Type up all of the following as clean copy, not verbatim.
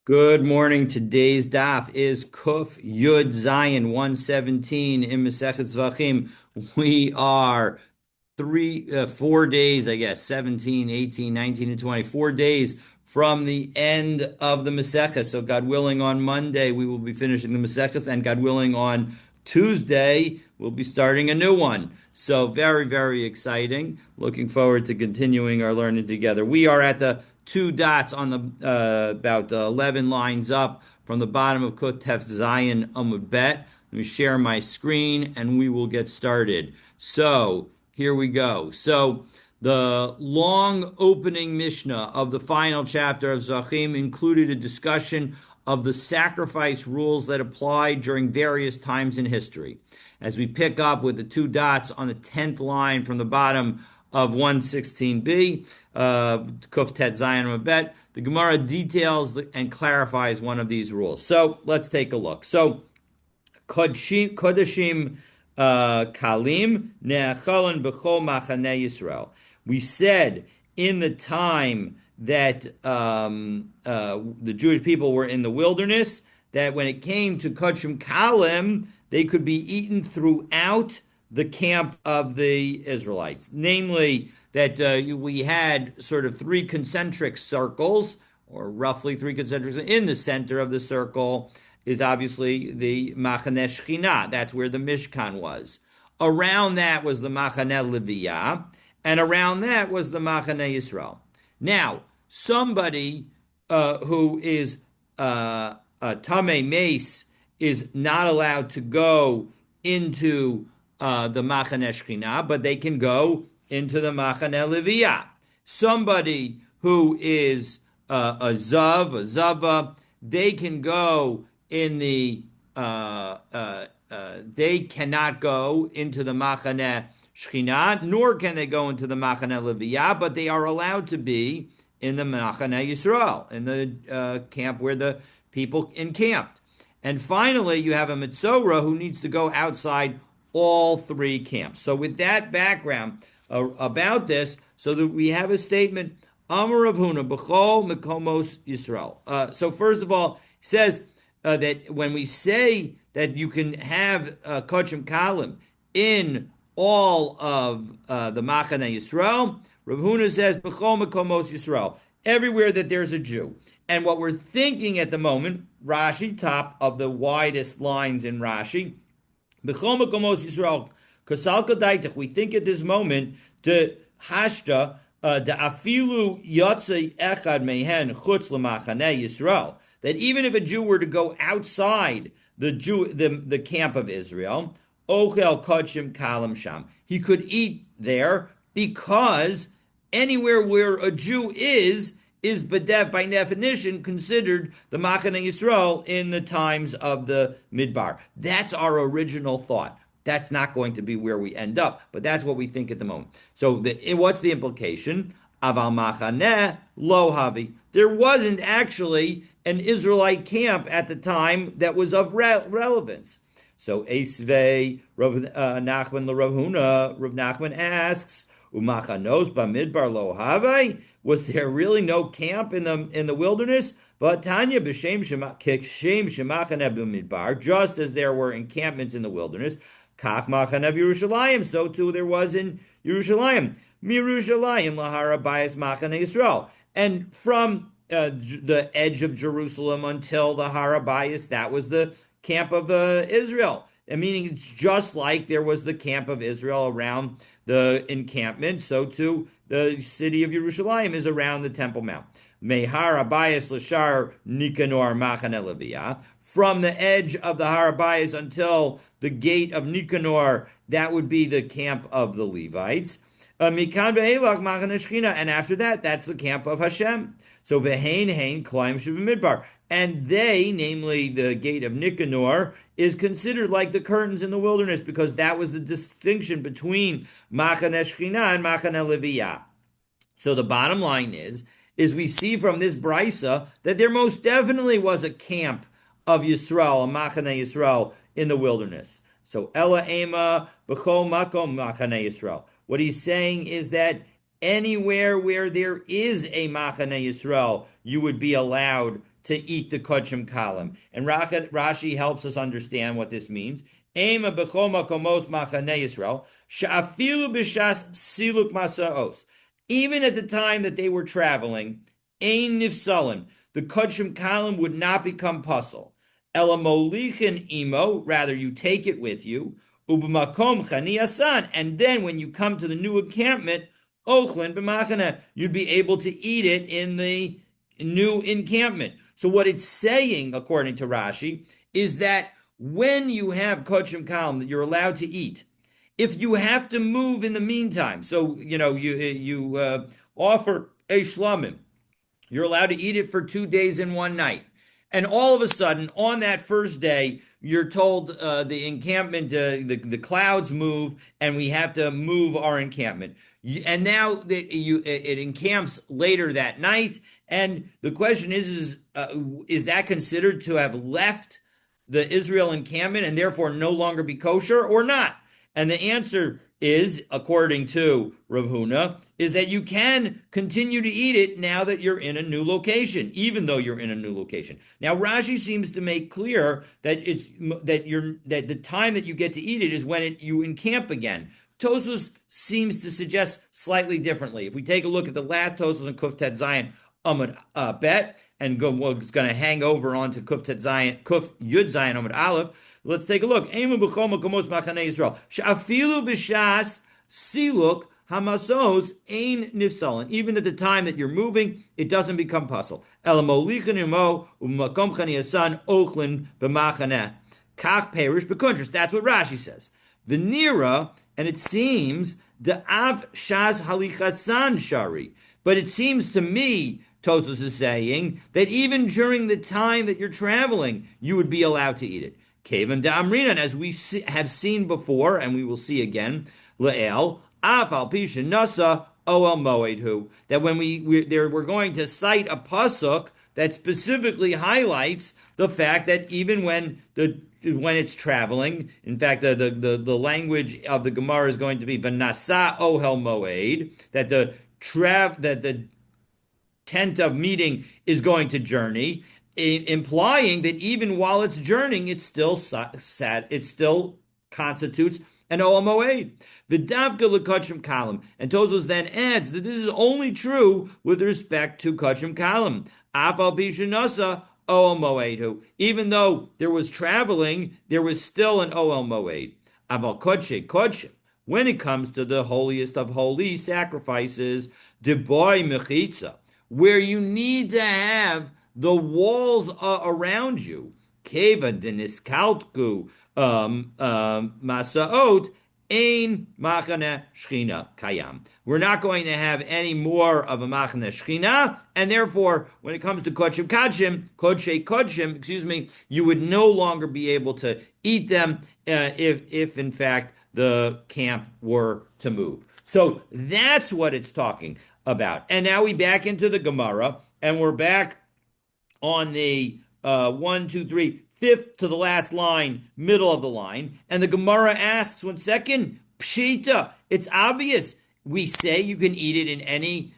Good morning. Today's daf is Kuf Yud Zayin 117 in Masechet Zevachim. We are 4 days, I guess, 17, 18, 19, and 20, 4 days from the end of the Masechet. So God willing, on Monday, we will be finishing the Masechet, and God willing, on Tuesday, we'll be starting a new one. So very, very exciting. Looking forward to continuing our learning together. We are at the two dots on the about 11 lines up from the bottom of Kotef Zayin Amud Bet. Let me share my screen and we will get started. So here we go. So the long opening Mishnah of the final chapter of Zevachim included a discussion of the sacrifice rules that applied during various times in history. As we pick up with the two dots on the 10th line from the bottom of 116b, Kuf Tet Zayin Mabet, the Gemara details and clarifies one of these rules. So let's take a look. So Kodashim Kalim Ne'achalan B'chol Machane Yisrael. We said in the time that the Jewish people were in the wilderness, that when it came to Kodashim Kalim, they could be eaten throughout the camp of the Israelites. Namely, that we had sort of three concentric circles, or roughly three concentric. In the center of the circle is obviously the Machane Shechina. That's where the Mishkan was. Around that was the Machane Leviyah, and around that was the Machane Yisrael. Now, somebody who is a Tamei Mace is not allowed to go into the Machane Shechina, but they can go into the Machane Leviyah. Somebody who is a Zav, a Zava, they can go in the, they cannot go into the Machane Shechina, nor can they go into the Machane Leviyah, but they are allowed to be in the Machane Yisrael, in the camp where the people encamped. And finally, you have a Mitzorah who needs to go outside all three camps. So with that background about this, so that we have a statement, Amar Rav Huna, B'chol Mekomos Yisrael. So first of all, he says that when we say that you can have Kodashim Kalim in all of the Machane Yisrael, Rav Huna says, B'chol Mekomos Yisrael, everywhere that there's a Jew. And what we're thinking at the moment, Rashi, top of the widest lines in Rashi, B'chol Mekomos Yisrael, Kasal Kodaitach, we think at this moment, the Hashta, the Afilu Yotzei Echad Mehen Chutz L'Machane Yisrael, that even if a Jew were to go outside the camp of Israel, Ochel Kodshim Kalam Sham, he could eat there because anywhere where a Jew is by definition considered the Machane Yisrael in the times of the Midbar. That's our original thought. That's not going to be where we end up, but that's what we think at the moment. So what's the implication? Aval Machane Lo Havi. There wasn't actually an Israelite camp at the time that was of relevance. So Esvei Rav Nachman LeRav Huna, Rav Nachman asks, Umachanos Bamidbar Lo Havi? Was there really no camp in the wilderness? Vatanya b'shem shemachane b'midbar, just as there were encampments in the wilderness. Kach machane Yerushalayim, so too there was in Yerushalayim. Mirushalayim lahara bayis machane Yisrael, and from the edge of Jerusalem until the Harabayas, that was the camp of Israel. Meaning, it's just like there was the camp of Israel around the encampment, so too the city of Yerushalayim is around the Temple Mount. Mehar Abayas Lashar Nikanor Machane Leviyah. From the edge of the Harabayas until the gate of Nikanor, that would be the camp of the Levites. Mikan Ve'elach Machane Shechina, and after that, that's the camp of Hashem. So Ve'hein Hein Klaim Midbar. And they, namely the gate of Nicanor, is considered like the curtains in the wilderness because that was the distinction between Machane Shechina and Machane Leviyah. So the bottom line is we see from this brisa that there most definitely was a camp of Yisrael, a Machane Yisrael, in the wilderness. So Ela Ema B'chol Makom Machane Yisrael. What he's saying is that anywhere where there is a Machane Yisrael, you would be allowed to eat the kodshim kalim. And Rashi helps us understand what this means. Ema b'chol makomos machanei Yisrael, she'afilu b'shas siluk masaos. Even at the time that they were traveling, ein nifsalim, the kodshim kalim would not become puzzle. Elamolichin imo, rather you take it with you. Ubamakom chaniyasan, and then when you come to the new encampment, ochlin b'machana, you'd be able to eat it in the new encampment. So what it's saying, according to Rashi, is that when you have kodshim kalim that you're allowed to eat, if you have to move in the meantime, so you offer a shlamim, you're allowed to eat it for 2 days and 1 night. And all of a sudden, on that first day, you're told the encampment, the clouds move, and we have to move our encampment. And now it encamps later that night. And the question is that considered to have left the Israel encampment and therefore no longer be kosher or not? And the answer is, according to Rav Huna, is that you can continue to eat it now that you're in a new location, even though you're in a new location. Now, Rashi seems to make clear that that the time that you get to eat it is when you encamp again. Tosfos seems to suggest slightly differently. If we take a look at the last Tosfos in Kuf Tet Zayin Amud Bet, and it's going to hang over onto Kuf Tet Zayin, Kuf Yud Zayin Amud Aleph. Let's take a look. Emu b'chol makomos machanei Yisrael she'afilu b'shas siluk hamasos ein nifsalin. Even at the time that you're moving, it doesn't become puzzle. Elamolichin umo u'makom chaniyasan ochlin b'machaneh kach perish b'kuntras. That's what Rashi says. V'nira, and it seems the av shas halichasan shari. But it seems to me, Tosfos is saying, that even during the time that you're traveling, you would be allowed to eat it. Kevan da'amrinan, as we have seen before, and we will see again, le'el, af al pisha nasa oel moedhu, that when we're going to cite a pasuk that specifically highlights the fact that even when it's traveling, in fact, the language of the Gemara is going to be v'nasa ohel moed, that the tent of meeting is going to journey, implying that even while it's journeying, it's still sad. It still constitutes an Oel Moed. V'davka l'kodshim kalim. And Tosfos then adds that this is only true with respect to kodshim kalim. Afal pishanasa Oel Moedu. Even though there was traveling, there was still an Oel Moed. Aval kodshe kodshim. When it comes to the holiest of holy sacrifices, deboy mechitza, where you need to have the walls around you, keva deniskaltku masaot ein machane shchina kayam. We're not going to have any more of a machane shchina, and therefore, when it comes to kodshim kodshim, you would no longer be able to eat them if in fact the camp were to move. So that's what it's talking about. And now we back into the Gemara, and we're back on the 5th to the last line, middle of the line. And the Gemara asks, 1 second, Pshita, it's obvious. We say you can eat it in any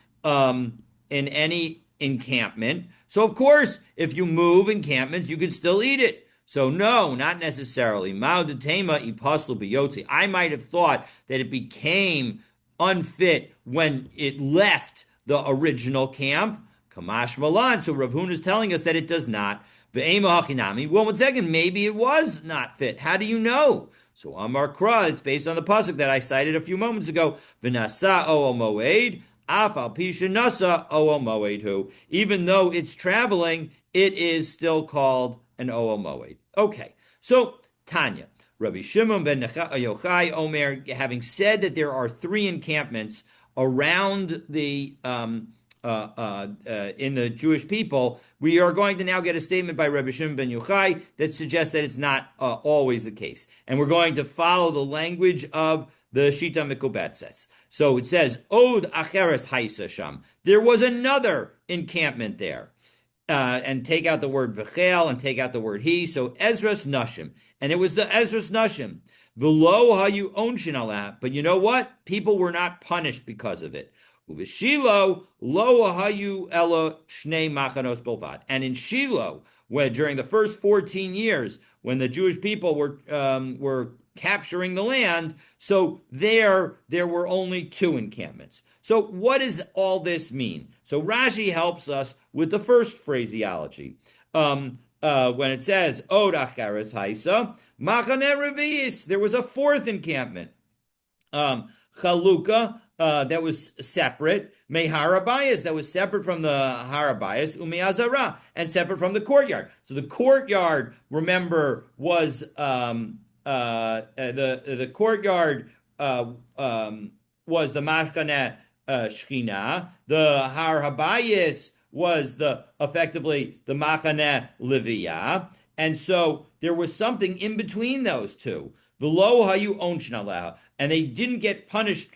encampment. So of course, if you move encampments, you can still eat it. So no, not necessarily. I might have thought that it became unfit when it left the original camp. Kamash Malan. So Rav Huna is telling us that it does not. Well, 1 second, maybe it was not fit. How do you know? So Amar Kra, it's based on the pasuk that I cited a few moments ago. V'nasa oel moed, af al pisha nasa oel moedhu. Even though it's traveling, it is still called an oel moed. Okay, so Tanya, Rabbi Shimon ben Yochai Omer, having said that there are 3 encampments around the in the Jewish people, we are going to now get a statement by Rabbi Shimon ben Yochai that suggests that it's not always the case. And we're going to follow the language of the Shita Mikubetzes. So it says, Od Acheres Haisa Sham. There was another encampment there. And take out the word V'chel and take out the word he. So Ezras Nashim. And it was the Ezras Nashim. V'lo hayu onshin alah. But you know what? People were not punished because of it. Uveshilo lo hayu ela shnei machanos bilvad. And in Shiloh, where during the first 14 years, when the Jewish people were capturing the land, so there were only two encampments. So what does all this mean? So Rashi helps us with the first phraseology. When it says Od achares haisa machane reviis, there was a fourth encampment. Chaluka, that was separate. Meharabayas, that was separate from the Harabayas. Umiazara, and separate from the courtyard. So the courtyard, remember, was the courtyard was the Machane Shechina. The Harabayas was effectively the Machane Livia. And so there was something in between those two. V'lo hayu onshin aleha, and they didn't get punished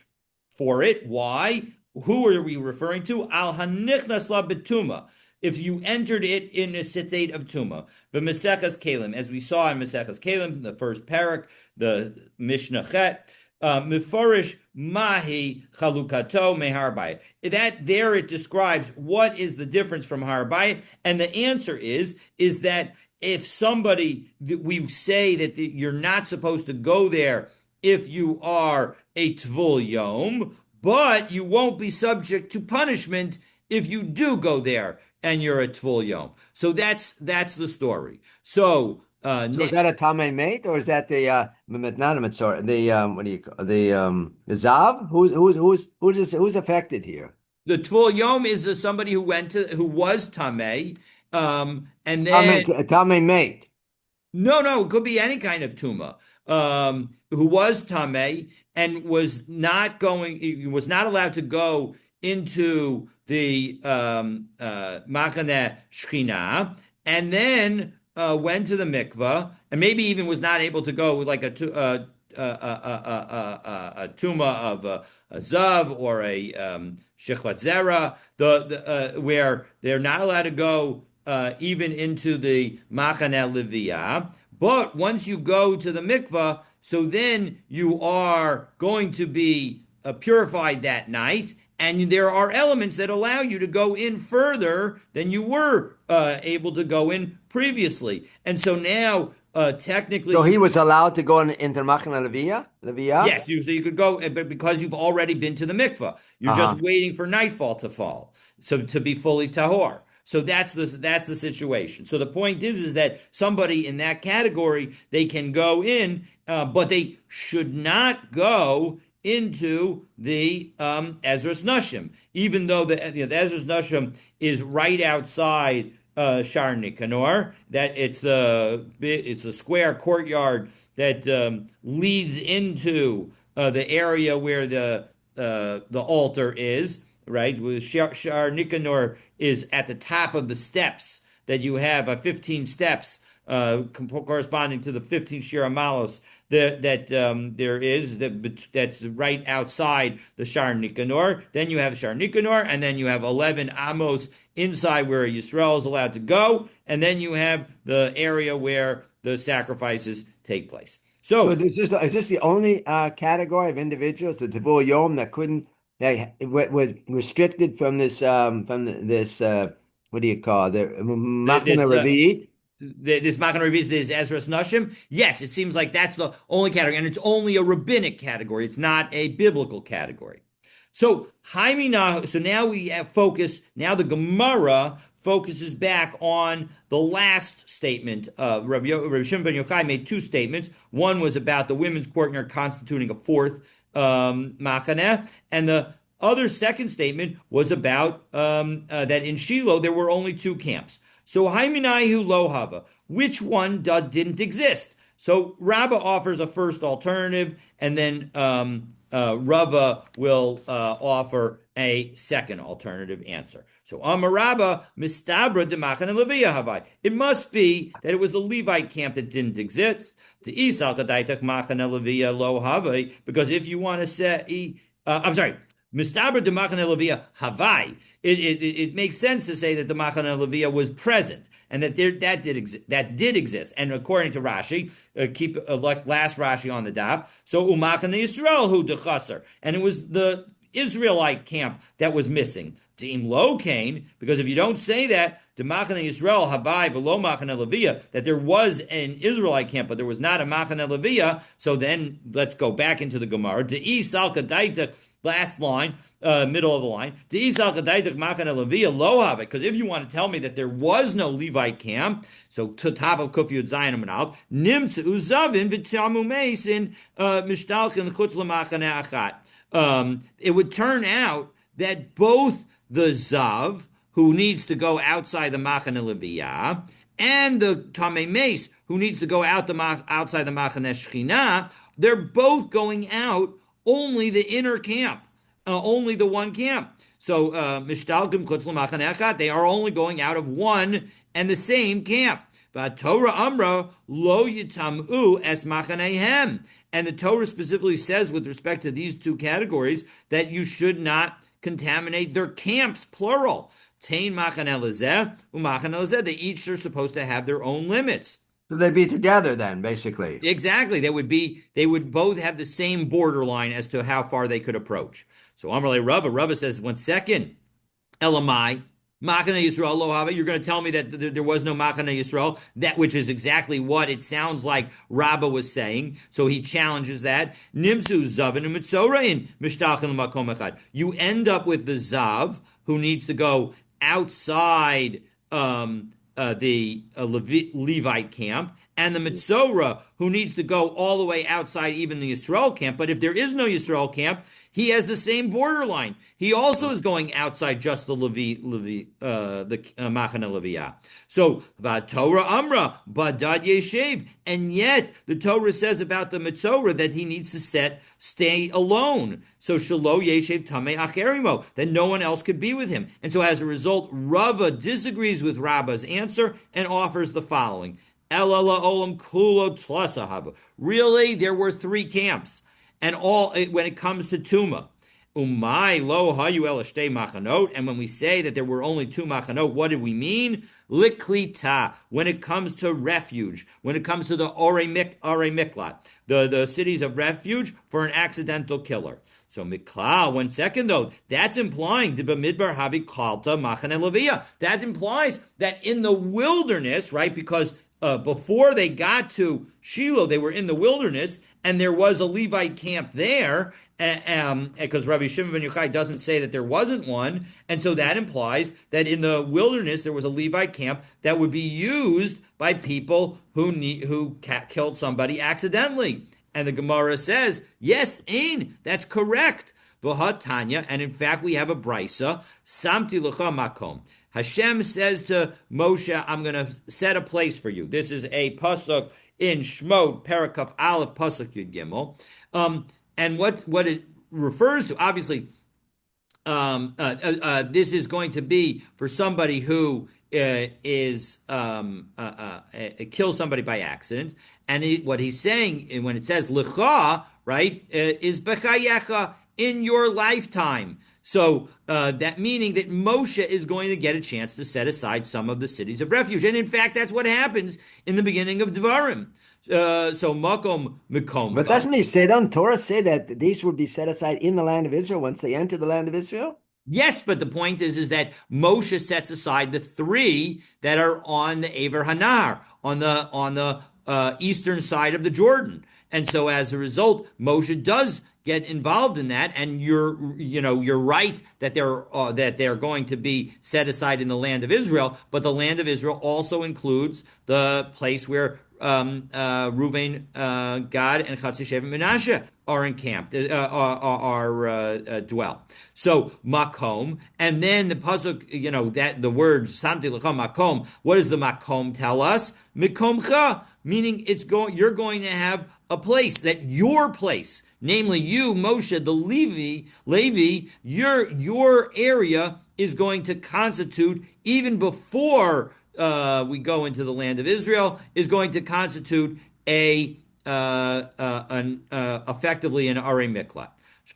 for it. Why? Who are we referring to? Al hanichnas la betuma. If you entered it in a state of tuma, the Maseches Kelim, as we saw in Maseches Kelim, the first parak, the Mishnah Chet, Meforish Mahi Chalukato Meharbayit. That there it describes what is the difference from Harbayit, and the answer is that if somebody, we say that you're not supposed to go there if you are a Tvul Yom, but you won't be subject to punishment if you do go there and you're a Tvul Yom. So that's the story. So is that a Tamei Mate, or is that the not a Mitzor, the what do you call the Zav? Who's affected here? The Tvul Yom is somebody who was Tamei, and then Tamei Mate. No, it could be any kind of tuma. Who was Tamei and was not allowed to go into the Machane Shechina, and then went to the mikvah, and maybe even was not able to go like a tuma of a zav or a shechvat zera, where they're not allowed to go even into the Machane Livia. But once you go to the mikvah, so then you are going to be purified that night, and there are elements that allow you to go in further than you were able to go in previously. And so now, technically... So he was allowed to go into Machane Livia? Yes, so you could go, but because you've already been to the mikvah. You're just waiting for nightfall to fall, so to be fully tahor. So that's the situation. So the point is that somebody in that category, they can go in, but they should not go into the Ezras Nashim, even though the Ezras Nashim is right outside Shar Nikanor. That it's a square courtyard that leads into the area where the altar is. Right, Shar Nikanor is at the top of the steps that you have, 15 steps corresponding to the 15 Shira Malos that there is that's right outside the Shar Nikanor. Then you have Shar Nikanor, and then you have 11 Amos inside where Yisrael is allowed to go, and then you have the area where the sacrifices take place. So is this the only category of individuals, the Tevul Yom, that was restricted from this what do you call it? The Machane Revi'it? This Machane Revi'it is Ezras Nashim. Yes, it seems like that's the only category, and it's only a rabbinic category. It's not a biblical category. So now we have focus. Now the Gemara focuses back on the last statement. Rabbi Shimon ben Yochai made two statements. One was about the women's courtyard constituting a fourth Machane, and the second statement was about that in Shiloh there were only two camps. So Haiminayu lo hava, which one didn't exist? So Rabbah offers a first alternative, and then Rava will offer a second alternative answer. So Amar Rabbah mistabra de Machane Levia havai. It must be that it was the Levite camp that didn't exist. To Isal kadaitak Machane Levia lo havai, because if you want to say, I'm sorry, mistabra de Machane Levia havai. It makes sense to say that the Machane Levia was present and that that did exist. And according to Rashi, keep like last Rashi on the daf. So Umachane Yisrael hu dechaser, and it was the Israelite camp that was missing. Deem lo Cain, because if you don't say that, the Machane Yisrael Havai v'lo Machane Levia, that there was an Israelite camp, but there was not a Machane Levia. So then let's go back into the Gemara. De'i salka daita, last line, middle of the line. De'i salka daita Machane Levia lo have, because if you want to tell me that there was no Levite camp, so to top of Kuf Yud Zayin Amanal, Nimtz Uzavin v'tamu Meisin Mishtalchin Chutz L'Machane Achat. It would turn out that both the Zav, who needs to go outside the Machane Leviyah, and the Tamei Mace, who needs to go outside the Machane Shechina, they're both going out only the inner camp, only the one camp. So, Mishtalkim Chutz L'Machane Achat, they are only going out of one and the same camp. But Torah Amra Lo Yitamu Es Machanehem. And the Torah specifically says, with respect to these two categories, that you should not contaminate their camps, plural. Tain Machane Lezeh, Umachane Lezeh. They each are supposed to have their own limits. So they'd be together then, basically. Exactly. They would both have the same borderline as to how far they could approach. So Amrle Rava says, 1 second, Elamai, Machane Yisrael lo hava. You're going to tell me that there was no Machane Yisrael, that which is exactly what it sounds like Rabbah was saying. So he challenges that. Nimtzu zavin u'mitzorein mishtachin l'makom echad. You end up with the zav who needs to go outside the Levite camp, and the Mitzorah who needs to go all the way outside even the Yisrael camp. But if there is no Yisrael camp, he has the same borderline. He also is going outside just the Machane Leviyah. So, Torah Amra, Badad Yeshev. And yet, the Torah says about the Mitzorah that he needs to stay alone. So, Shalo Yeshev Tamei Acherimo, that no one else could be with him. And so, as a result, Rava disagrees with Rabbah's answer and offers the following. Really, there were 3 camps. And all when it comes to Tuma, umay lo hayu elashtei machanot. And when we say that there were only 2 machanot, what do we mean? Liklita. When it comes to refuge, when it comes to the Orei Miklat, the cities of refuge for an accidental killer. So Miklal, 1 second though, that's implying the Bamidbar Habi Kalta Machane Leviyah. That implies that in the wilderness, right? Because before they got to Shiloh, they were in the wilderness, and there was a Levite camp there, because Rabbi Shimon ben Yochai doesn't say that there wasn't one, and so that implies that in the wilderness there was a Levite camp that would be used by people who killed somebody accidentally. And the Gemara says, yes, that's correct. V'hatanya, and in fact we have a brisa, Samti L'cha Makom. Hashem says to Moshe, I'm going to set a place for you. This is a pasuk in Shmot, Parakuf Aleph, pasuk Yud Gimel. And what it refers to, obviously, this is going to be for somebody who kills somebody by accident. And what he's saying, when it says L'cha, right, is B'chayecha, in your lifetime. So that meaning that Moshe is going to get a chance to set aside some of the cities of refuge. And in fact, that's what happens in the beginning of Devarim. So Makom Mikom. But doesn't Torah say that these would be set aside in the land of Israel once they enter the land of Israel? Yes, but the point is that Moshe sets aside the 3 that are on the Aver Hanar, on the eastern side of the Jordan. And so as a result, Moshe does get involved in that, and you're right that they're going to be set aside in the land of Israel, but the land of Israel also includes the place where Reuven, Gad, and Chatzi Shevet Menashe are encamped, dwell. So Makom, and then the pasuk, that the word Samti L'cha Makom. What does the Makom tell us? Mikomcha, meaning you're going to have a place, that your place, namely you, Moshe, the Levi, your area is going to constitute, even before we go into the land of Israel, is going to constitute effectively an Arei Miklat.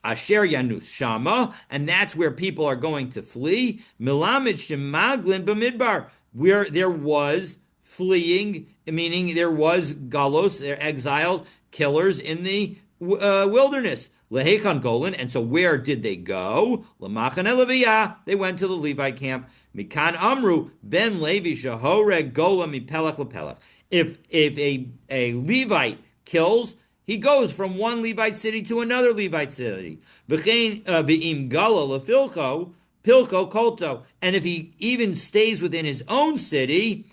Asher Yanus Shama, and that's where people are going to flee. Milamid Shemaglin B'midbar, where there was fleeing, meaning there was galos, exiled killers in the wilderness. Lehechan Golan. And so where did they go? Lamachane Leviyah. They went to the Levite camp. Mikan Amru ben Levi shahoreg gola mipelech lepelech. If a Levite kills, he goes from one Levite city to another Levite city. V'im gala lefilcho pilko kolto. And if he even stays within his own city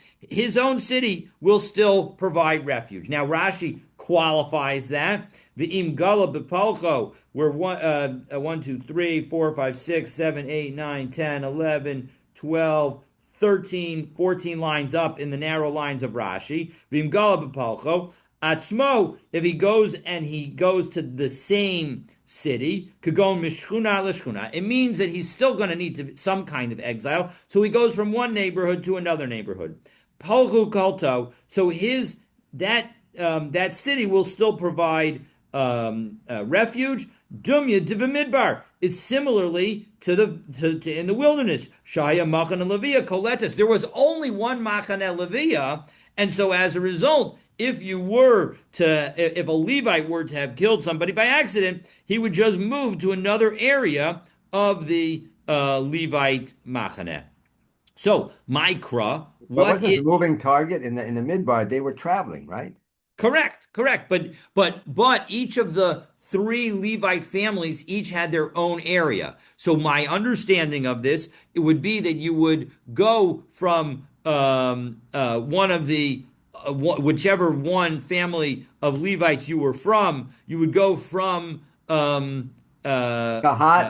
will still provide refuge. Now Rashi qualifies that. V'im gala bepalcho, where 1, 2, 3, 4, 5, 6, 7, 8, 9, 10, 11, 12, 13, 14 lines up in the narrow lines of Rashi. V'im gala bepalcho. Atzmo, if he goes to the same city, kagon mishchuna l'shchuna, it means that he's still going to need some kind of exile. So he goes from one neighborhood to another neighborhood. Palchu kalto, so that city will still provide refuge. Dumya dibamidbar. It's similarly to in the wilderness. Shaya Machane Leviyah koletes. There was only one Machane Leviyah, and so as a result, if a Levite were to have killed somebody by accident, he would just move to another area of the Levite Machane. So Mikra, what is a moving target in the midbar? They were traveling, right? Correct. But each of the three Levite families each had their own area. So my understanding of this, it would be that you would go from one of the whichever one family of Levites you were from, you would go from Kahat,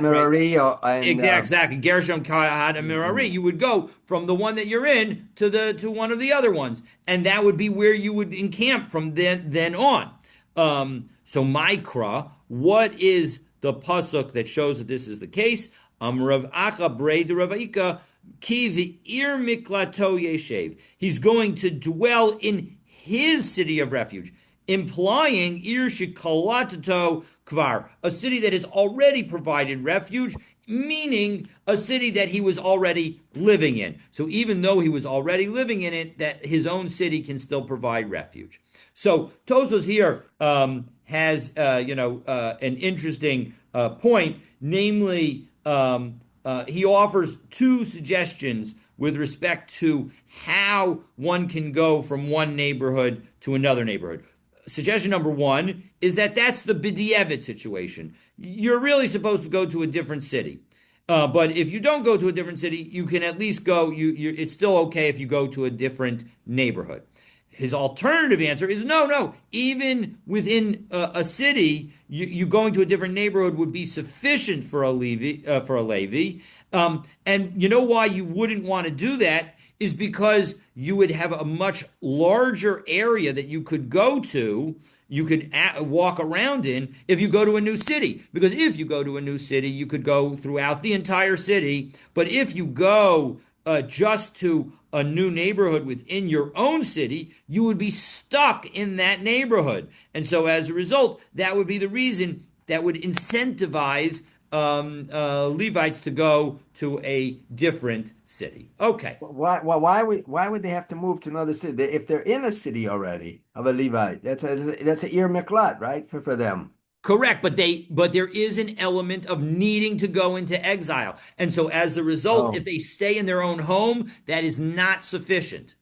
Merari, and exactly Gershom, Kahat, and Merari. You would go from the one that you're in to one of the other ones, and that would be where you would encamp from then on. So Mikra, what is the pasuk that shows that this is the case? Rav Acha Brei de Rav Ika. Ki v'ir miklato yeshev. He's going to dwell in his city of refuge, implying ir shikalatato kvar, a city that has already provided refuge, meaning a city that he was already living in. So even though he was already living in it, that his own city can still provide refuge. So Tosos here has an interesting point, namely. He offers two suggestions with respect to how one can go from one neighborhood to another neighborhood. Suggestion number one is that's the b'di'evet situation. You're really supposed to go to a different city. But if you don't go to a different city, you can at least go, it's still okay if you go to a different neighborhood. His alternative answer is no. Even within a city, you going to a different neighborhood would be sufficient for a Levi. And you know why you wouldn't want to do that is because you would have a much larger area that you could go to, you could walk around in if you go to a new city. Because if you go to a new city, you could go throughout the entire city. But if you go just to a new neighborhood within your own city, you would be stuck in that neighborhood. And so as a result, that would be the reason that would incentivize Levites to go to a different city. Okay. Why would they have to move to another city if they're in a city already of a Levite? That's a ir miklat, right? For them. Correct, but there is an element of needing to go into exile. And so as a result, if they stay in their own home, that is not sufficient.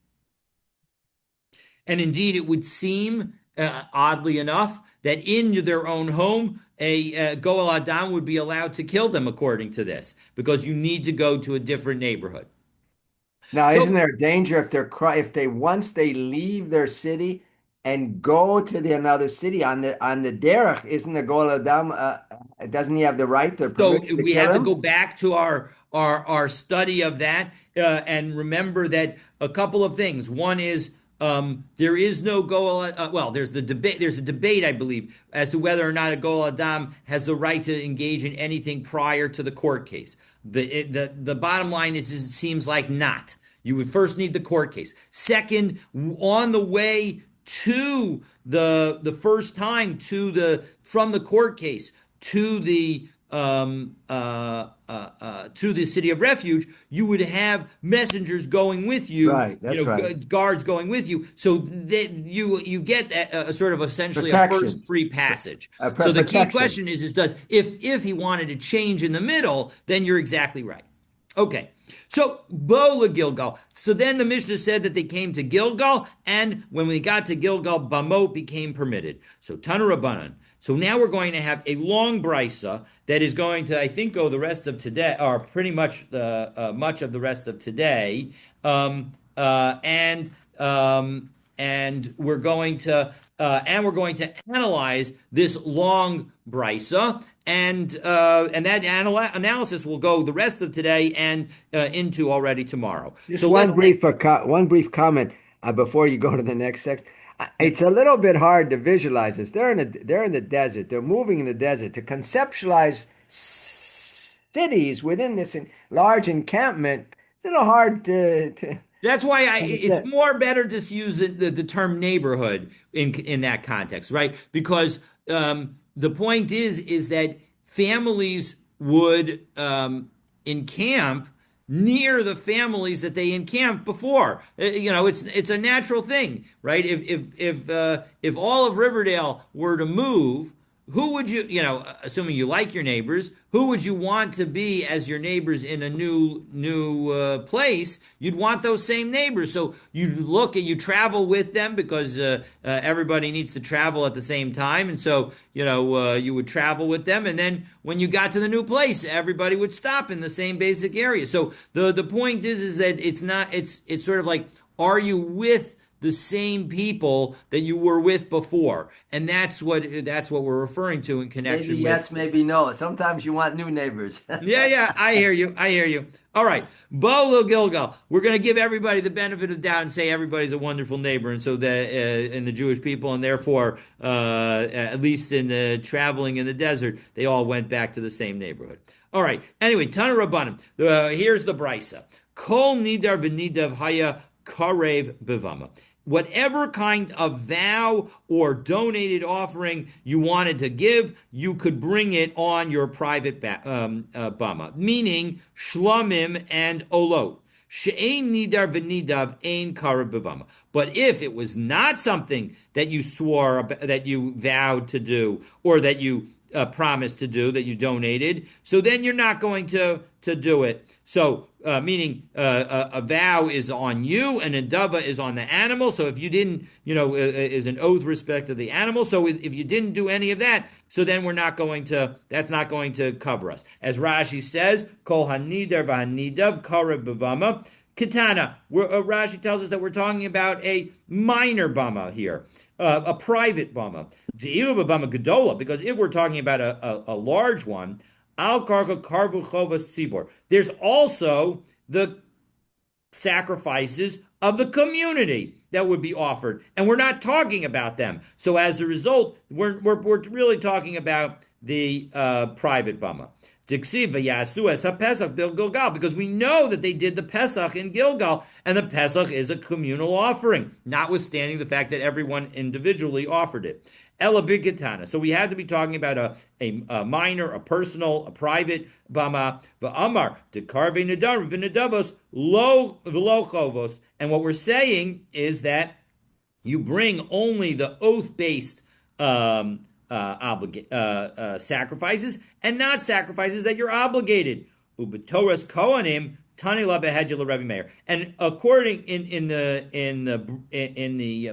And indeed, it would seem, oddly enough, that in their own home, a Goel Adam would be allowed to kill them according to this, because you need to go to a different neighborhood. Now, isn't there a danger if they once they leave their city and go to another city on the derech? Isn't the Goel Adam? Doesn't he have the right to permit? So we have to go back to our study of that and remember that a couple of things. One is there is no Goel. There's the debate. There's a debate, I believe, as to whether or not a Goel Adam has the right to engage in anything prior to the court case. The bottom line is it seems like not. You would first need the court case. Second, on the way to the first time from the court case to the to the city of refuge, you would have messengers going with you, Right. That's right. guards going with you, so that you get a sort of essentially a first Protection. free passage. So the key Protection. question is does if he wanted to change in the middle, then you're exactly right. Okay. So Bola Gilgal. So then the Mishnah said that they came to Gilgal, and when we got to Gilgal, Bamot became permitted. So Tanurabanan. So now we're going to have a long brisa that is going to, I think, go the rest of today, or pretty much the much of the rest of today, um, uh, and um, and we're going to analyze this long brisa, and that analysis will go the rest of today and into already tomorrow. Just So let's take. one brief comment before you go to the next section. It's a little bit hard to visualize this. They're in the desert. They're moving in the desert to conceptualize cities within this large encampment. It's a little hard to That's why it's understand. more better to use the term neighborhood in that context, right? Because the point is that families would encamp near the families that they encamped before. It's a natural thing, right? If all of Riverdale were to move, who would assuming you like your neighbors, who would you want to be as your neighbors in a new place? You'd want those same neighbors. So you travel with them because everybody needs to travel at the same time, and so you would travel with them, and then when you got to the new place, everybody would stop in the same basic area. So the point is that it's sort of like, are you with the same people that you were with before? And that's what we're referring to in Maybe connection with. yes, maybe no. Sometimes you want new neighbors. Yeah, I hear you. I hear you. All right, Bolo Gilgal. We're going to give everybody the benefit of the doubt and say everybody's a wonderful neighbor, and so that in the Jewish people, and therefore, at least in traveling in the desert, they all went back to the same neighborhood. All right. Anyway, Tana Rabbanim. Here's the brisa. Kol nidar v'nidav haya karev bivama. Whatever kind of vow or donated offering you wanted to give, you could bring it on your private bama, meaning shlamim and olot. She'ein nidar v'nidav ein kareb b'vama. But if it was not something that you swore, that you vowed to do, or that you promised to do, that you donated, so then you're not going to do it. So, meaning a vow is on you, and a dava is on the animal. So if you didn't, is an oath respect to the animal. So if you didn't do any of that, so then that's not going to cover us. As Rashi says, kol hanidar v'hanidav karev b'vama. Katana, Rashi tells us that we're talking about a minor bama here, a private bama. Bama gedola, because if we're talking about a large one, al karka karvu chovas tzibor. There's also the sacrifices of the community that would be offered, and we're not talking about them. So as a result, we're really talking about the private bama. Because we know that they did the Pesach in Gilgal, and the Pesach is a communal offering, notwithstanding the fact that everyone individually offered it. Ela b'ketana. So we had to be talking about a minor, a personal, a private bama. V'amar dekarve nadar v'nadavos lo v'lo chovos. And what we're saying is that you bring only the oath-based sacrifices, and not sacrifices that you're obligated. Ubetoras kohanim tanila behedjel Rebbe Meir. And according in the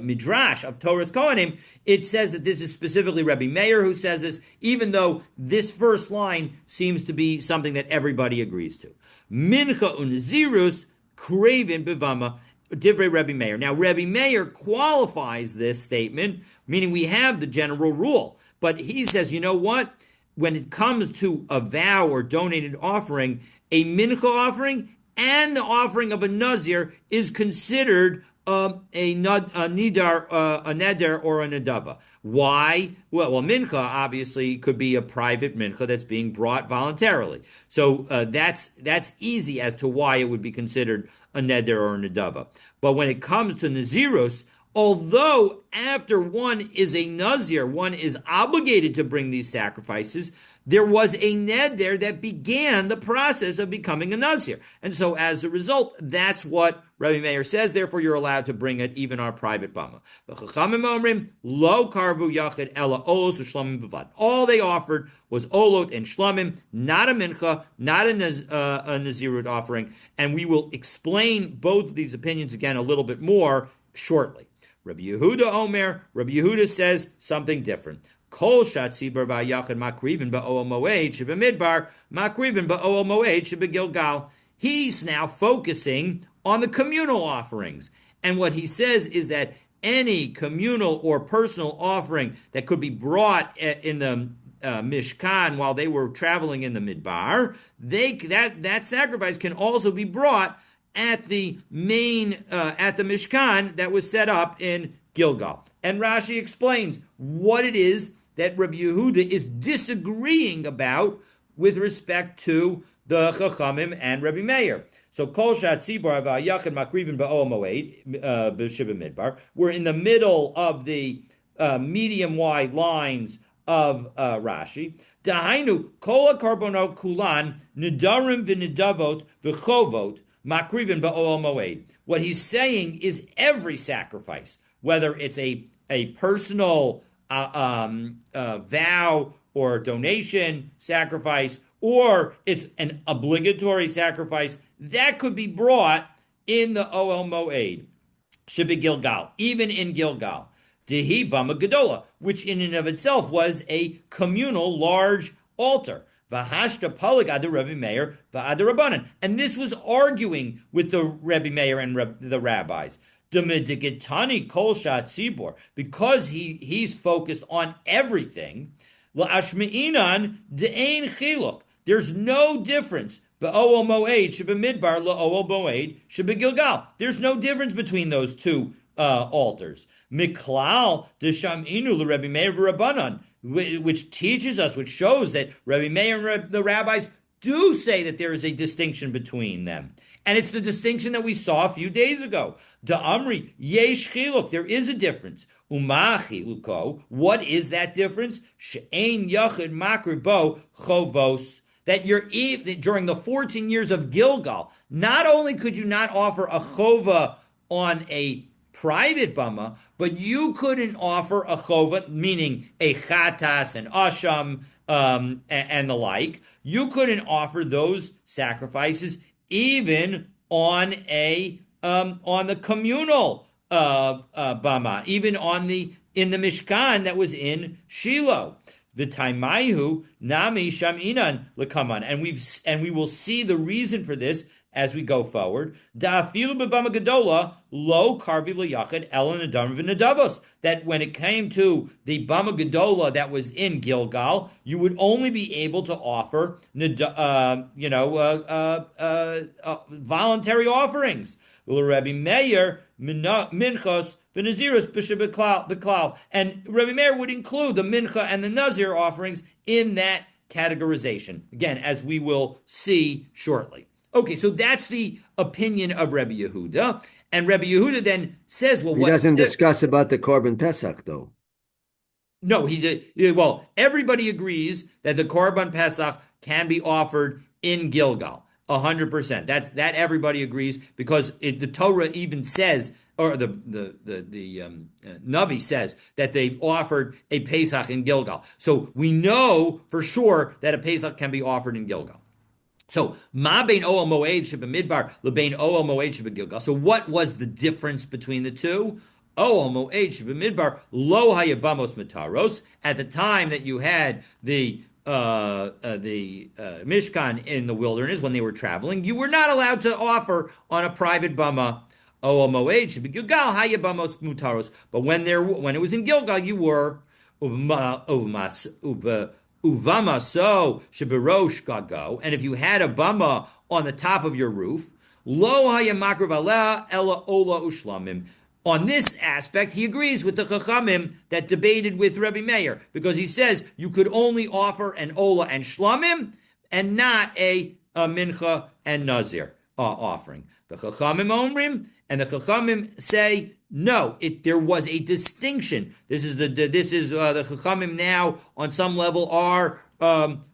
midrash of Torah's kohanim, it says that this is specifically Rebbe Meir who says this, even though this first line seems to be something that everybody agrees to. Mincha unzirus craven bevama. Divrei Rebbe Meir. Now, Rebbe Meir qualifies this statement, meaning we have the general rule. But he says, you know what? When it comes to a vow or donated offering, a mincha offering and the offering of a nazir is considered a nidar, a neder, or a nadava. Why? Well, mincha obviously could be a private mincha that's being brought voluntarily. So that's easy as to why it would be considered a neder or a nadava. But when it comes to naziros, although after one is a nazir, one is obligated to bring these sacrifices, there was a ned there that began the process of becoming a nazir. And so as a result, that's what Rabbi Meir says. Therefore, you're allowed to bring it even on a private bama. Lo karvu yachid ela olos u'shlamim b'vad. All they offered was olot and shlamim, not a mincha, not a nazirut offering. And we will explain both of these opinions again a little bit more shortly. Rabbi Yehuda Omer, Rabbi Yehuda says something different. Kol shatzibur v'ayachid makrivin ba'ol moed shebemidbar, makrivin ba'ol moed shebegilgal. He's now focusing on the communal offerings. And what he says is that any communal or personal offering that could be brought in the Mishkan while they were traveling in the Midbar, that sacrifice can also be brought at the Mishkan that was set up in Gilgal. And Rashi explains what it is that Rabbi Yehuda is disagreeing about with respect to the Chachamim and Rabbi Meir. So Kol Shatzibor V'Yachid Makrivin Ba'ol Moed B'Shiva Midbar. We're in the middle of the medium wide lines of Rashi. Dahainu Kol HaKarbonot Kulan Nidarim V'Nidavot V'Chovot Makrivin Ba'ol Moed. What he's saying is every sacrifice, whether it's a personal vow or donation sacrifice, or it's an obligatory sacrifice, that could be brought in the Ohel Moed, Shebe Gilgal, even in Gilgal. Dehi Bama Gedola, which in and of itself was a communal large altar. Vahashta Palag Ad Rebbe Meir Va'ad Rabbanan. And this was arguing with the Rebbe Meir and the rabbis. Demedikitani Kol Shat Tzibor, because he's focused on everything. La'ashmeinan De'ein Chiluk. There's no difference. Ba'ol Moed Shebemidbar La'ol Moed Shebegilgal. There's no difference between those two altars. Miklal Deshaminu LeRebbe Meir V'Rabbanan, which teaches us, which shows that Rebbe Meir and the rabbis do say that there is a distinction between them. And it's the distinction that we saw a few days ago. Da'amri yesh chiluk, there is a difference. Umachi luko, what is that difference? She'ein yachid makribo chovos. That during the 14 years of Gilgal, not only could you not offer a chova on a private bama, but you couldn't offer a chova, meaning a chatas and asham and the like. You couldn't offer those sacrifices even on the communal bama, even in the Mishkan that was in Shiloh. The Taimayu Nami Shaminan Lakaman, and we will see the reason for this as we go forward. Da'afilu b'bama gedola lo karvi l'yachid ela nadam v'nadavos. That when it came to the bama gedola that was in Gilgal, you would only be able to offer voluntary offerings. Rabbi Meir minchos v'nazirus b'klal, and Rabbi Meir would include the mincha and the nazir offerings in that categorization. Again, as we will see shortly. Okay, so that's the opinion of Rabbi Yehuda, and Rabbi Yehuda then says, "Well, he doesn't discuss about the Korban Pesach, though." No, he did. Well, everybody agrees that the Korban Pesach can be offered in Gilgal. 100%. That everybody agrees, because the Torah even says, or the Navi says, that they offered a Pesach in Gilgal. So we know for sure that a Pesach can be offered in Gilgal. So ma bein Ohel Moed shebemidbar lebein Ohel Moed shebegilgal. So what was the difference between the two? Ohel Moed shebemidbar lo hayabamos mataros. At the time that you had the Mishkan in the wilderness, when they were traveling, you were not allowed to offer on a private bama. Ohel Moed shebegilgal hayabamos mutaros. But when it was in Gilgal, you were Uvama so sheberosh gago, and if you had a bama on the top of your roof, lo hayamakriv aleh ela ola ushlamim. On this aspect, he agrees with the Chachamim that debated with Rebbe Meir, because he says you could only offer an ola and shlamim and not a mincha and nazir offering. The Chachamim omrim, and the Chachamim say no. There was a distinction. The Chachamim now on some level are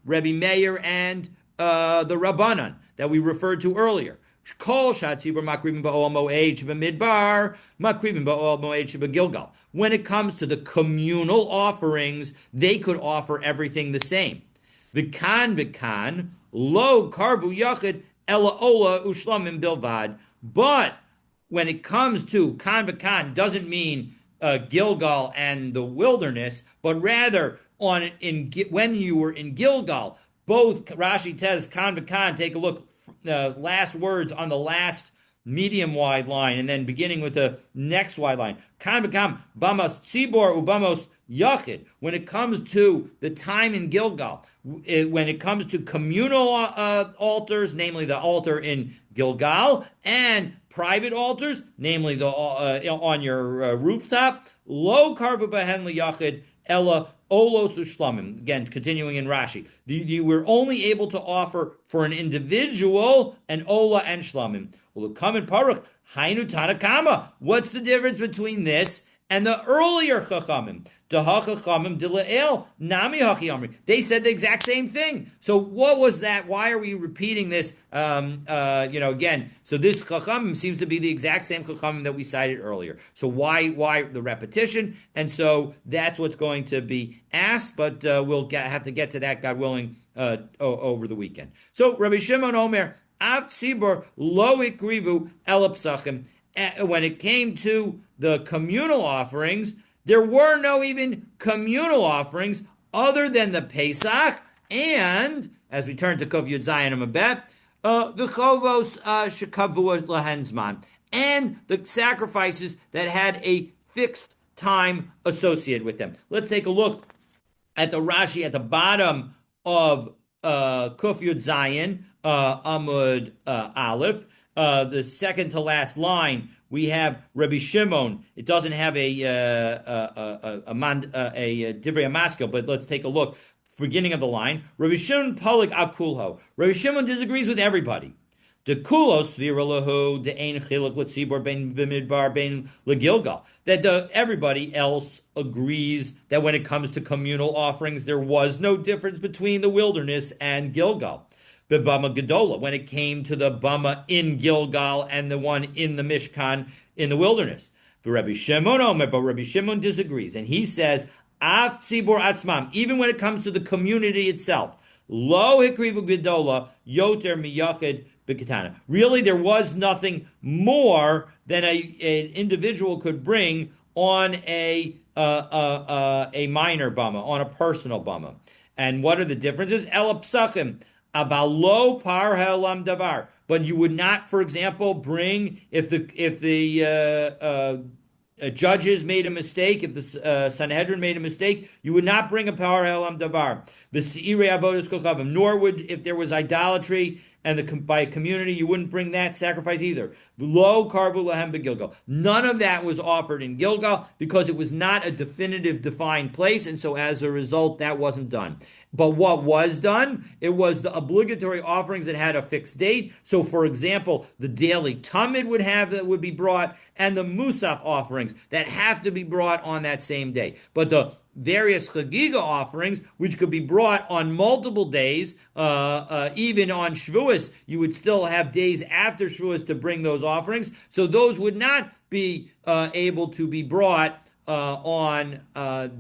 Rebbe Meir and the Rabbanan that we referred to earlier. Kol shatzibur makrivim ba'ol moed shebamidbar, makrivim ba'ol moed shebagilgal. When it comes to the communal offerings, they could offer everything the same. V'kan lo karvu yachid ela ola ushlamim bilvad. But when it comes to kan v'kan, doesn't mean Gilgal and the wilderness, but rather when you were in Gilgal. Both Rashi says kan v'kan. Take a look. Last words on the last medium wide line, and then beginning with the next wide line. Kan v'kan bamos tzibor ubamos yachid. When it comes to the time in Gilgal, when it comes to communal altars, namely the altar in Gilgal, and private altars, namely the on your rooftop, lo karvu behen liyachid ella olos ushlamim. Again, continuing in Rashi, you were only able to offer for an individual an ola and shlamim. Well, come in paruch hainu tanakama. What's the difference between this and the earlier chachamim? They said the exact same thing. So what was that? Why are we repeating this? Again. So this chachamim seems to be the exact same chachamim that we cited earlier. So why the repetition? And so that's what's going to be asked. But we'll have to get to that, God willing, over the weekend. So Rabbi Shimon Omer, Av Tzibor Lo Ikrivu Elapsachim. When it came to the communal offerings, there were no even communal offerings other than the Pesach and, as we turn to Kov Yud Zayin Amabet, the Chovos Shekavua Lahenzman, and the sacrifices that had a fixed time associated with them. Let's take a look at the Rashi at the bottom of Kuf Yud Zayin Amud Aleph, the second to last line. We have Rabbi Shimon. It doesn't have a Divrei Amaskil, but let's take a look. Beginning of the line, Rabbi Shimon Polig Akulho. Rabbi Shimon disagrees with everybody. The kulos v'iralahu the ein chiluk l'tzibor ben b'midbar ben legilgal. That everybody else agrees that when it comes to communal offerings, there was no difference between the wilderness and Gilgal. B'bama Gedola, when it came to the Bama in Gilgal and the one in the Mishkan in the wilderness. But Rabbi Shimon disagrees, and he says, Av Tzibor Atzmam, even when it comes to the community itself, Lo Hikrivu Gedola, Yoter Miyachid B'Ketana. Really, there was nothing more than an individual could bring on a minor Bama, on a personal Bama. And what are the differences? Elapsachim. Avalo par halam davar. But you would not, for example, bring if the judges made a mistake, if the Sanhedrin made a mistake, you would not bring a par halam davar. Nor would, if there was idolatry and by a community, you wouldn't bring that sacrifice either. Lo karvu lahem begilgal. None of that was offered in Gilgal because it was not a definitive, defined place, and so as a result, that wasn't done. But what was done? It was the obligatory offerings that had a fixed date. So, for example, the daily tamid would be brought, and the musaf offerings that have to be brought on that same day. But the various chagiga offerings, which could be brought on multiple days, even on Shavuos, you would still have days after Shavuos to bring those offerings. So those would not be able to be brought on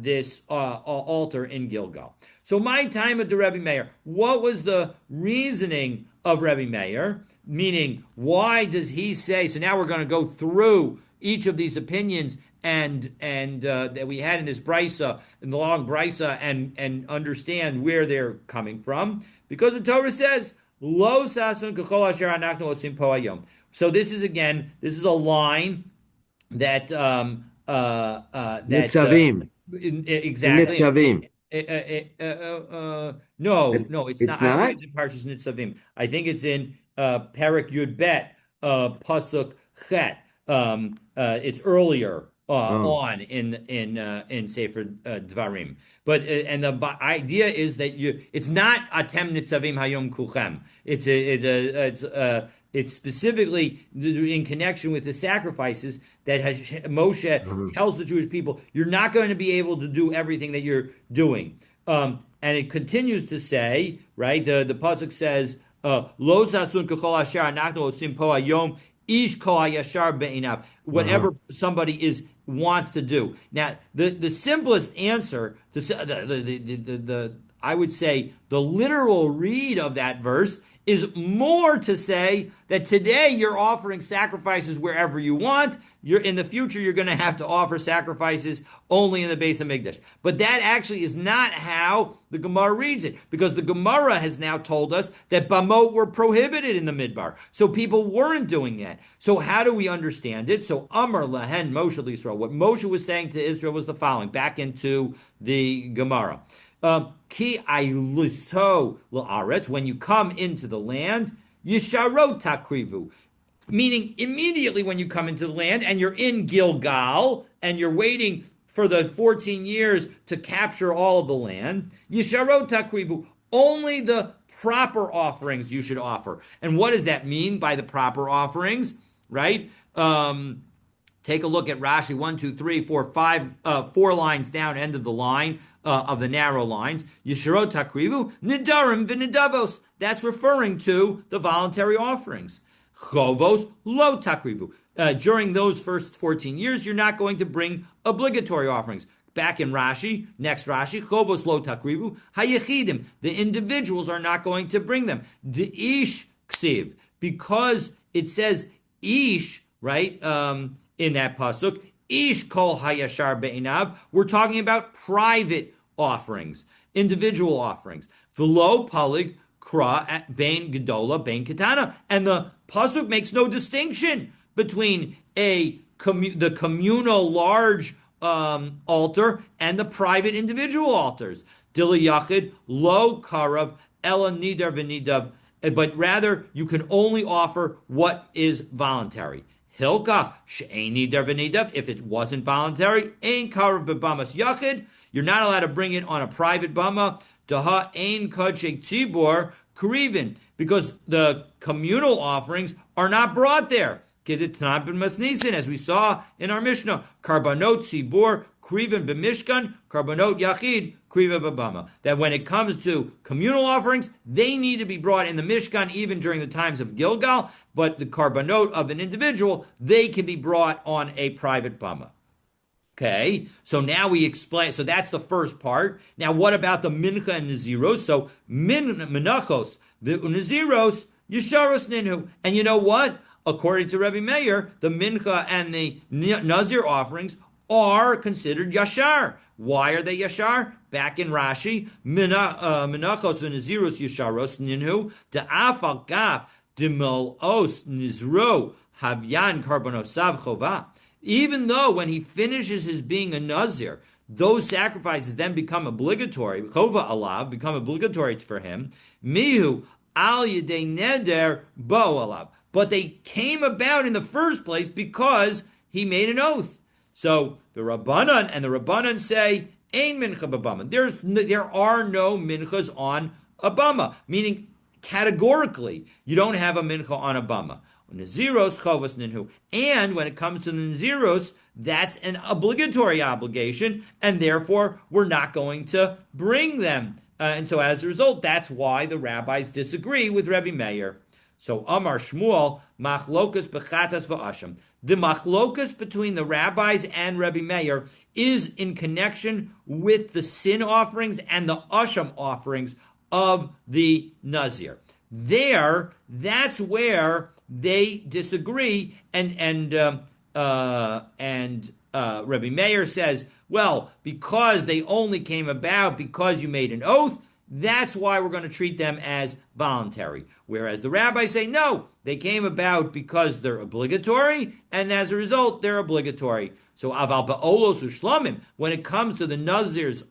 this altar in Gilgal. So my time at the Rebbe Meir, what was the reasoning of Rebbe Meir? Meaning, why does he say? So now we're going to go through each of these opinions and that we had in this brisa, in the long brisa, and understand where they're coming from, because the Torah says lo sasun k'chol asher anachnu osim po hayom. So this is a line that Nitzavim. Exactly. Nitzavim. No, it's not. Not. I think it's in Parshas Nitzavim. I think it's in Perek Yud Bet, Pasuk Chet. It's earlier on in Sefer Dvarim. But and the idea is that it's not Atem Nitzavim Hayom Kuchem. It's specifically in connection with the sacrifices that Moshe tells the Jewish people, you're not going to be able to do everything that you're doing. And it continues to say, right? The pasuk says, "Lo zasun k'chol asher anachnu osim po hayom ish kol hayashar be'inav." Uh-huh. Whatever somebody wants to do. Now, the simplest answer to the I would say the literal read of that verse is more to say that today you're offering sacrifices wherever you want. You're in the future you're going to have to offer sacrifices only in the Beis Hamikdash. But that actually is not how the Gemara reads it, because the Gemara has now told us that bamot were prohibited in the Midbar, so people weren't doing that. So how do we understand it? So Amar Lahen Moshe Yisrael. What Moshe was saying to Israel was the following. Back into the Gemara. Ki ayluso la'aretz, when you come into the land, yisharot takrivu, meaning immediately when you come into the land and you're in Gilgal and you're waiting for the 14 years to capture all of the land, yisharot takrivu, only the proper offerings you should offer. And what does that mean by the proper offerings? Right? Take a look at Rashi, 1, 2, 3, 4, 5, 4 lines down, end of the line, of the narrow lines. Yeshirot takrivu, nidarim v'nidavos. That's referring to the voluntary offerings. Chovos lo takrivu. During those first 14 years, you're not going to bring obligatory offerings. Back in Rashi, next Rashi, chovos lo takrivu, hayechidim. The individuals are not going to bring them. De'ish ksiv. Because it says ish, right? In that pasuk, ish kol hayashar be'inav, we're talking about private offerings, individual offerings. V'lo palig kra at bein gedola bein katana, and the pasuk makes no distinction between the communal large altar and the private individual altars. Dila yachid lo karav ela nidar v'nidav, but rather you can only offer what is voluntary. Hilkach she'eni dervenidav. If it wasn't voluntary, ein karav bebamas yachid. You're not allowed to bring it on a private bama. Daha ein kodshei tzibor krivin, because the communal offerings are not brought there. Kedetnan ben masnisin, as we saw in our Mishnah, karbanot tzibor krivin b'mishkan, karbanot yachid kriva b'bama. That when it comes to communal offerings, they need to be brought in the Mishkan even during the times of Gilgal, but the karbanot of an individual, they can be brought on a private bama. Okay, so now we explain, so that's the first part. Now what about the mincha and naziros? So minachos, the naziros, yesharos ninhu. And you know what? According to Rebbe Meir, the mincha and the nazir offerings are considered yashar. Why are they yashar? Back in Rashi, minachos v'naziros yasharos ninhu, da'afal gaf dimol'os nizro havyan karbonosav chova. Even though when he finishes his being a nazir, those sacrifices then become obligatory, chova alav, become obligatory for him, mihu al yedei neder bo alav. But they came about in the first place because he made an oath. So the Rabbanan say, Ein mincha b'bama. There are no minchas on a bama, meaning categorically, you don't have a mincha on a bama. Naziros chovas ninhu. And when it comes to the Naziros, that's an obligatory obligation, and therefore we're not going to bring them. And so as a result, that's why the rabbis disagree with Rebbe Meir. So Amar Shmuel, machlokas bechatas va'asham. The machlokas between the rabbis and Rebbe Meir is in connection with the sin offerings and the asham offerings of the Nazir. That's where they disagree, and Rebbe Meir says, well, because they only came about because you made an oath, that's why we're going to treat them as voluntary. Whereas the rabbis say, no, they came about because they're obligatory, and as a result, they're obligatory. So aval ba'olos u'shlamim, when it comes to the Nazir's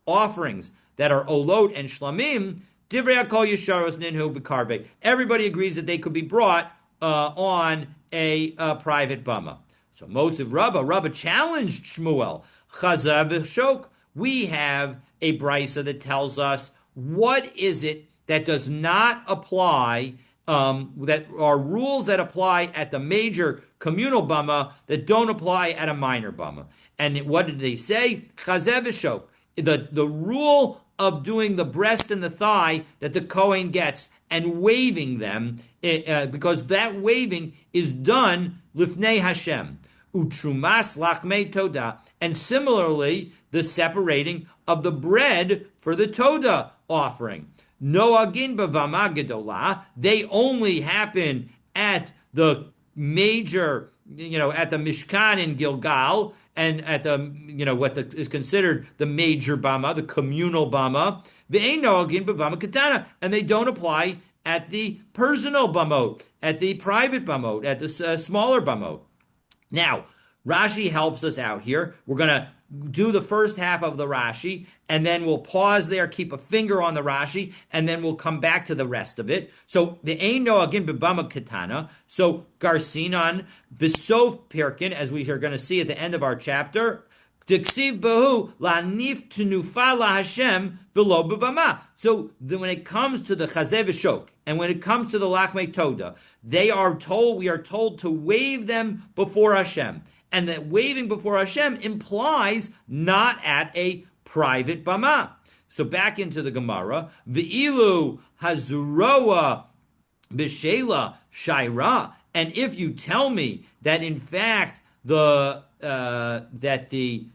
offerings that are olot and shlamim, divrei hakol yesharos ninhu b'karvei. Everybody agrees that they could be brought on a private bama. So Moshe Rabbah challenged Shmuel. Chazav v'shok. We have a brisa that tells us what is it that does not apply, that are rules that apply at the major communal bama that don't apply at a minor bama. And what did they say? Chazav v'shok. The rule of doing the breast and the thigh that the Kohen gets and waving them, because that waving is done lifnei Hashem. Utrumas lachmei toda. And similarly, the separating of the bread for the toda offering. Noagin b'vama gedola. They only happen at the major, at the Mishkan in Gilgal, and at the, what is considered the major bama, the communal bama. Ve'ein noagin b'vama katana. And they don't apply at the personal bamot, at the private bamot, at the smaller bamot. Now, Rashi helps us out here. We're going to do the first half of the Rashi, and then we'll pause there, keep a finger on the Rashi, and then we'll come back to the rest of it. So, the Ein Noagin B'Bama Katana. So, Garcinon, Besof Pirkin, as we are going to see at the end of our chapter, Diksiv Bahu Lanif Tenufa La Hashem V'Lo B'Bama. So, when it comes to the Chazeh V'Shok, and when it comes to the Lachmei Toda, we are told to wave them before Hashem. And that waving before Hashem implies not at a private bama. So back into the Gemara, V'ilu Hazuroa B'Shela Shaira. And if you tell me that in fact that the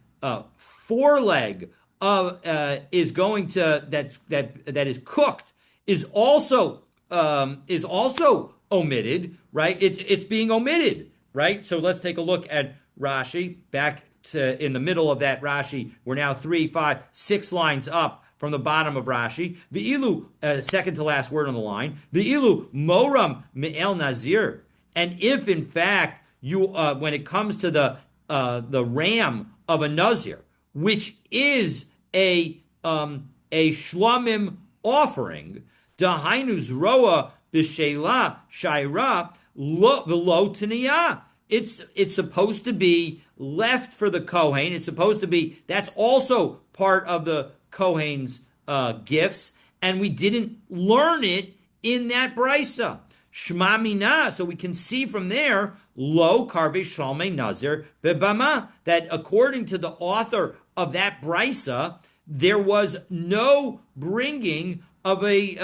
foreleg of is going to that is cooked is also omitted, right? It's being omitted, right? So let's take a look at Rashi, back to in the middle of that Rashi. We're now 3, 5, 6 lines up from the bottom of Rashi. V'ilu, second to last word on the line. V'ilu moram me'el nazir. And if in fact you, when it comes to the ram of a nazir, which is a shlamim offering, dahainu zroa b'sheila shaira v'lo teniyah. It's supposed to be left for the Kohen. It's supposed to be, that's also part of the Kohen's gifts, and we didn't learn it in that brisa. Shma mina, so we can see from there, lo karve shalmei nazir bebama, that according to the author of that brisa, there was no bringing of a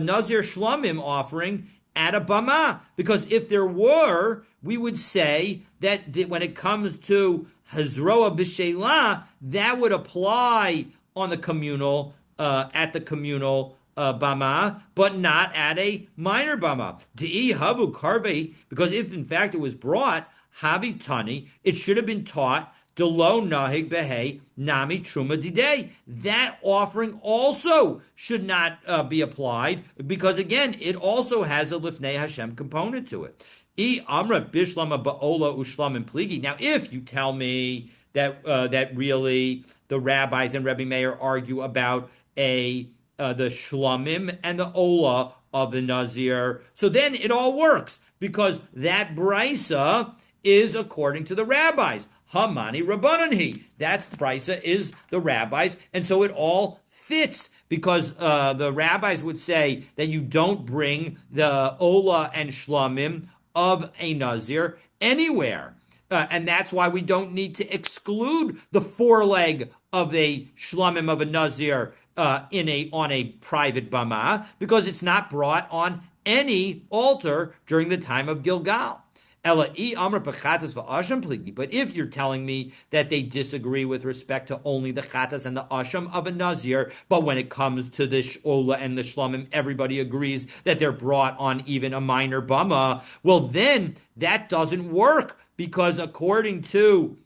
nazir shlamim offering at a bama, because if there were, we would say that when it comes to Hazroa B'Shelah, that would apply on the communal, at the communal bama, but not at a minor bama. De'i havu karve, because if in fact it was brought, havi tani, it should have been taught, Delo nahig behe nami truma didei. That offering also should not be applied, because again, it also has a lifnei Hashem component to it. Amra bishlama ba'ola ushlamim pligi. Now, if you tell me that really the rabbis and Rebbe Meir argue about the shlamim and the ola of the nazir, so then it all works, because that brisa is according to the rabbis. Hamani Rabbananhi. That brisa is the rabbis, and so it all fits, because the rabbis would say that you don't bring the ola and shlamim of a nazir anywhere, and that's why we don't need to exclude the foreleg of a shlamim of a nazir on a private bama, because it's not brought on any altar during the time of Gilgal. But if you're telling me that they disagree with respect to only the chatas and the asham of a nazir, but when it comes to the shola and the shlamim, everybody agrees that they're brought on even a minor bama, well then that doesn't work, because according to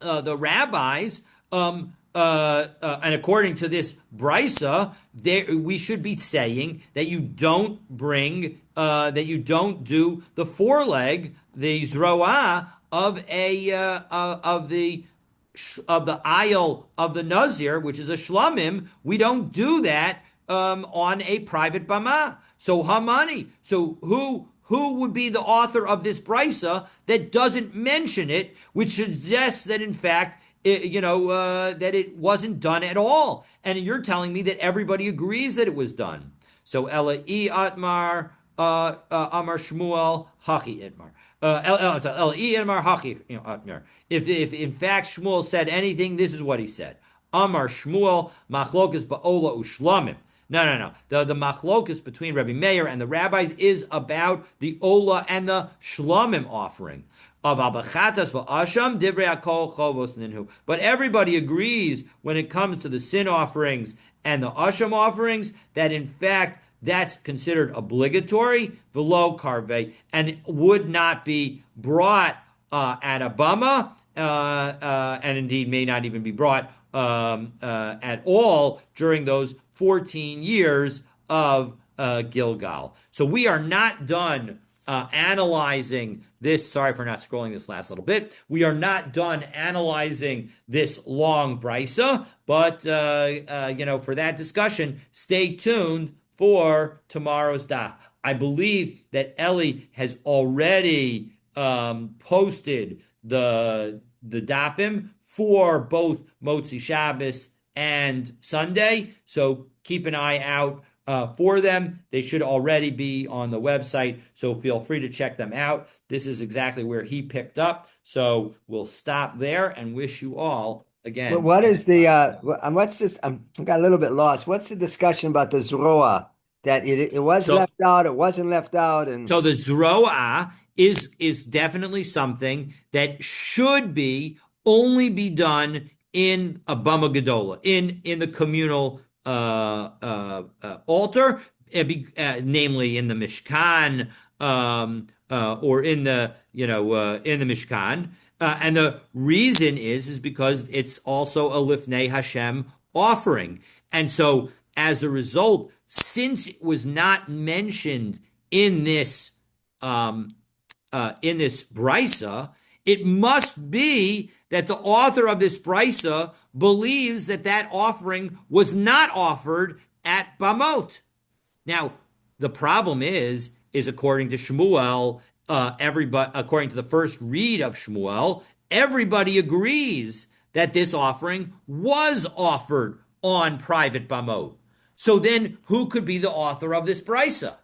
the rabbis, and according to this brisa, we should be saying that you don't bring, that you don't do the foreleg, the zroah of the aisle of the nazir, which is a shlamim. We don't do that on a private bama. So Hamani. So who would be the author of this brisa that doesn't mention it, which suggests that in fact, that it wasn't done at all? And you're telling me that everybody agrees that it was done. So Ela I Atmar Amar Shmuel Hachi Itmar. Ela I Itmar Hachi Atmar. If in fact Shmuel said anything, this is what he said. Amar Shmuel Machlokas Ba'ola Ushlamim. No, no, no. The machlokus between Rabbi Meir and the rabbis is about the Ola and the Shlamim offering of Abachatas v'Asham Divrei Akol Chovos Ninhu. But everybody agrees when it comes to the sin offerings and the Asham offerings that in fact that's considered obligatory, below karve, and would not be brought at a bama, and indeed may not even be brought at all during those 14 years of Gilgal. So we are not done analyzing this. Sorry for not scrolling this last little bit. We are not done analyzing this long brisa, but for that discussion, stay tuned for tomorrow's daf. I believe that Ellie has already posted the dapim for both Motzi Shabbos and Sunday, so keep an eye out for them. They should already be on the website, so feel free to check them out. This is exactly where he picked up, so we'll stop there and wish you all again. But what is the what's this? I got a little bit lost. What's the discussion about the zroa? That it was left out, it wasn't left out, and so the zroa is definitely something that should only be done in a Bama Gedola, in the communal altar, namely in the Mishkan, or in the Mishkan. And the reason is because it's also a Lifnei Hashem offering. And so as a result, since it was not mentioned in this brisa, it must be that the author of this brisa believes that offering was not offered at Bamot. Now, the problem is according to Shmuel, according to the first read of Shmuel, everybody agrees that this offering was offered on private Bamot. So then, who could be the author of this brisa?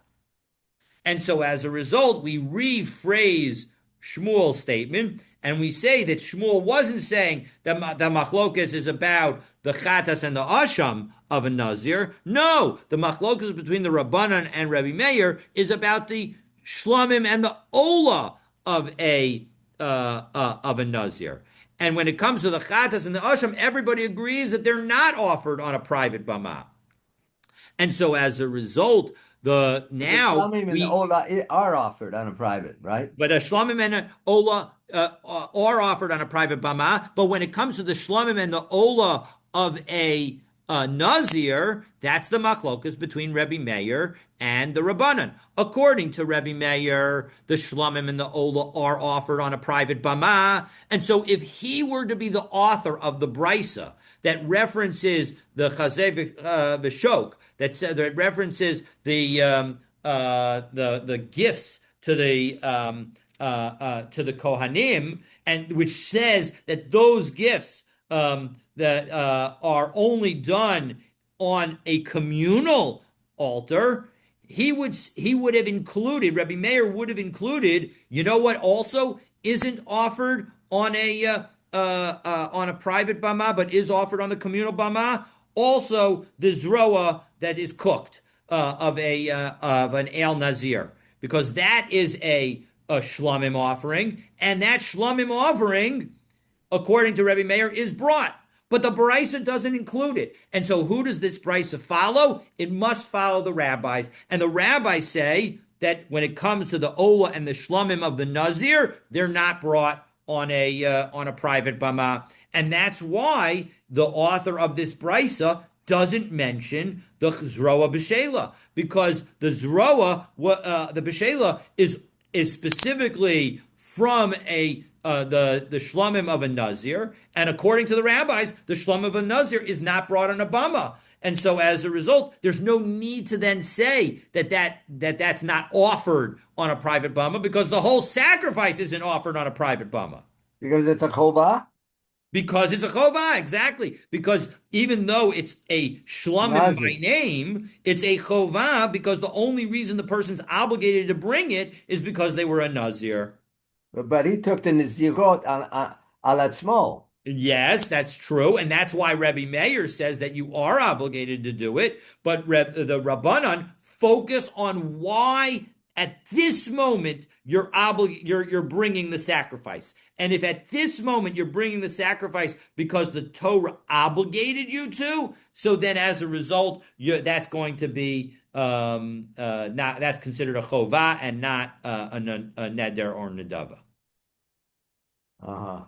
And so, as a result, we rephrase Shmuel's statement, and we say that Shmuel wasn't saying that the machlokas is about the chatas and the asham of a nazir. No, the machlokas between the Rabbanan and Rabbi Meir is about the shlamim and the ola of a nazir. And when it comes to the chatas and the asham, everybody agrees that they're not offered on a private bama. And so, as a result, the shlamim and the ola are offered on a private, right? But a shlamim and a ola are offered on a private bama. But when it comes to the shlamim and the ola of a nazir, that's the machlokas between Rebbe Meir and the Rabbanan. According to Rebbe Meir, the shlamim and the ola are offered on a private bama. And so, if he were to be the author of the brisa that references the chazeh v'shok, that references the gifts to the Kohanim, and which says that those gifts that are only done on a communal altar, he would have included, Rabbi Meir would have included, you know what also isn't offered on a private bama, but is offered on the communal bama? Also, the zroa that is cooked of an El Nazir, because that is a shlamim offering, and that shlamim offering, according to Rebbe Meir, is brought. But the brisa doesn't include it. And so who does this brisa follow? It must follow the rabbis. And the rabbis say that when it comes to the ola and the shlamim of the Nazir, they're not brought on a private bama. And that's why the author of this brisa doesn't mention the zroa b'shela, because the zroa, the b'shela is specifically from the shlamim of a nazir, and according to the rabbis, the shlamim of a nazir is not brought on a bama. And so, as a result, there's no need to then say that's not offered on a private bama, because the whole sacrifice isn't offered on a private bama. Because it's a chovah? Because it's a chovah, exactly. Because even though it's a shlamim by name, it's a chovah because the only reason the person's obligated to bring it is because they were a nazir. But he took the nazirot al atzmo. Yes, that's true. And that's why Rebbe Meir says that you are obligated to do it. But the Rabbanan focus on why at this moment you're bringing the sacrifice. And if at this moment you're bringing the sacrifice because the Torah obligated you to, so then as a result, that's going to be not that's considered a chovah and not a neder or nadava. Uh-huh.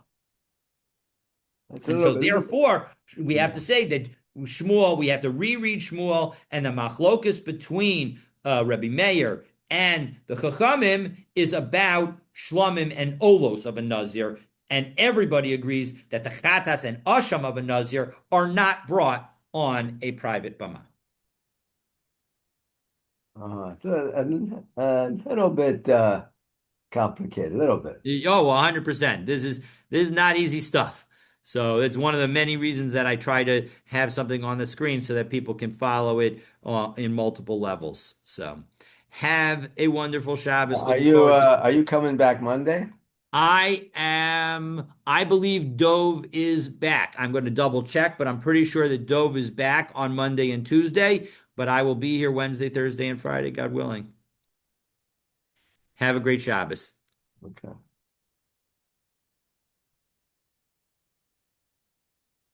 That's a And little so, bit, little bit. therefore, we have Yeah. to say that Shmuel, we have to reread Shmuel, and the machlokus between Rabbi Meir and the Chachamim is about shlamim and olos of a nazir, and everybody agrees that the chatas and asham of a nazir are not brought on a private bama. It's a little bit complicated, a little bit. Oh, 100%. This is not easy stuff. So it's one of the many reasons that I try to have something on the screen so that people can follow it in multiple levels. So have a wonderful Shabbos. Looking forward to. Are you coming back Monday? I believe Dove is back. I'm going to double check, but I'm pretty sure that Dove is back on Monday and Tuesday, but I will be here Wednesday, Thursday, and Friday, God willing. Have a great Shabbos. Okay.